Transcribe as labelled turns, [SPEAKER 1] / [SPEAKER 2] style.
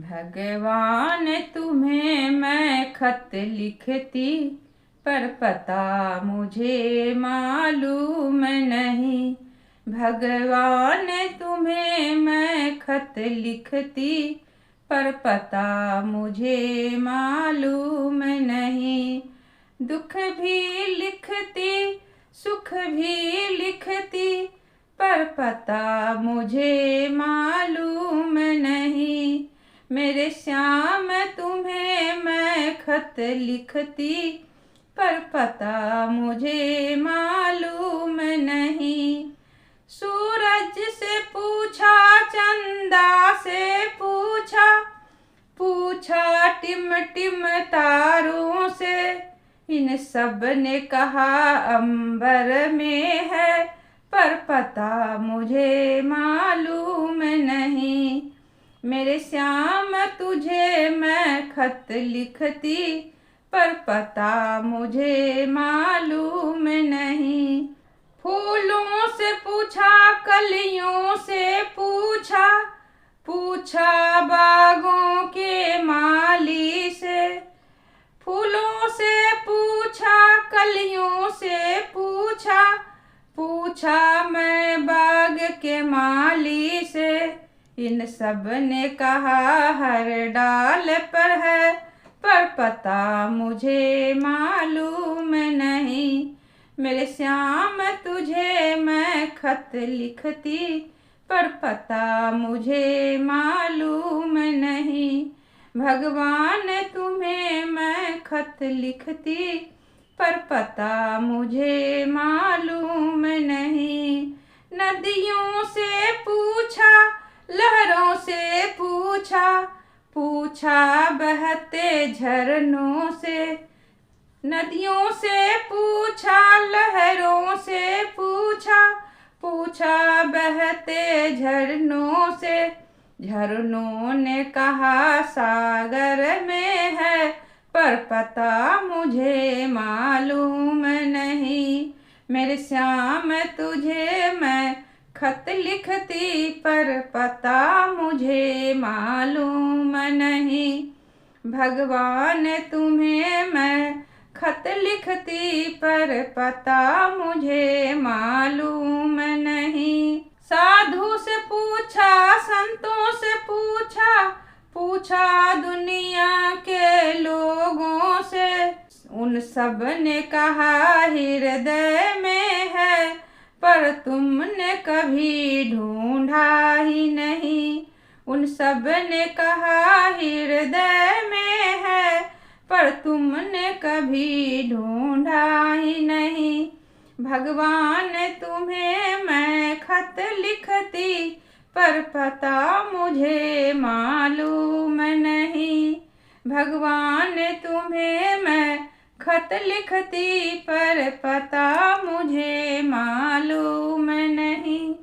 [SPEAKER 1] भगवान तुम्हें मैं खत लिखती, पर पता मुझे मालूम नहीं। भगवान तुम्हें मैं खत लिखती, पर पता मुझे मालूम नहीं। दुख भी लिखती, सुख भी लिखती, पर पता मुझे मालूम नहीं। मेरे श्याम तुम्हें मैं खत लिखती, पर पता मुझे मालूम नहीं। सूरज से पूछा, चंदा से पूछा, पूछा टिम टिम तारों से, इन सब ने कहा अंबर में है, पर पता मुझे मालूम नहीं। मेरे श्याम तुझे मैं खत लिखती, पर पता मुझे मालूम नहीं। फूलों से पूछा, कलियों से पूछा, पूछा बागों के माली से। फूलों से पूछा, कलियों से पूछा, पूछा मैं बाग के माली से। इन सब ने कहा हर डाल पर है, पर पता मुझे मालूम नहीं। मेरे श्याम तुझे मैं खत लिखती, पर पता मुझे मालूम नहीं। भगवान तुम्हें मैं खत लिखती, पर पता मुझे मालूम नहीं। नदियों से पूछा, लहरों से पूछा, पूछा बहते झरनों से। नदियों से पूछा, लहरों से पूछा, पूछा बहते झरनों से। झरनों ने कहा सागर में है, पर पता मुझे मालूम नहीं। मेरे श्याम तुझे मैं खत लिखती, पर पता मुझे मालूम नहीं। भगवान तुम्हें मैं खत लिखती, पर पता मुझे मालूम नहीं। साधु से पूछा, संतों से पूछा, पूछा दुनिया के लोगों से। उन सब ने कहा हृदय में है, पर तुमने कभी ढूंढा ही नहीं। उन सब ने कहा हृदय में है, पर तुमने कभी ढूंढा ही नहीं। भगवान तुम्हें मैं खत लिखती, पर पता मुझे मालूम नहीं। भगवान तुम्हें मैं खत लिखती, पर पता मुझे मालूम नहीं।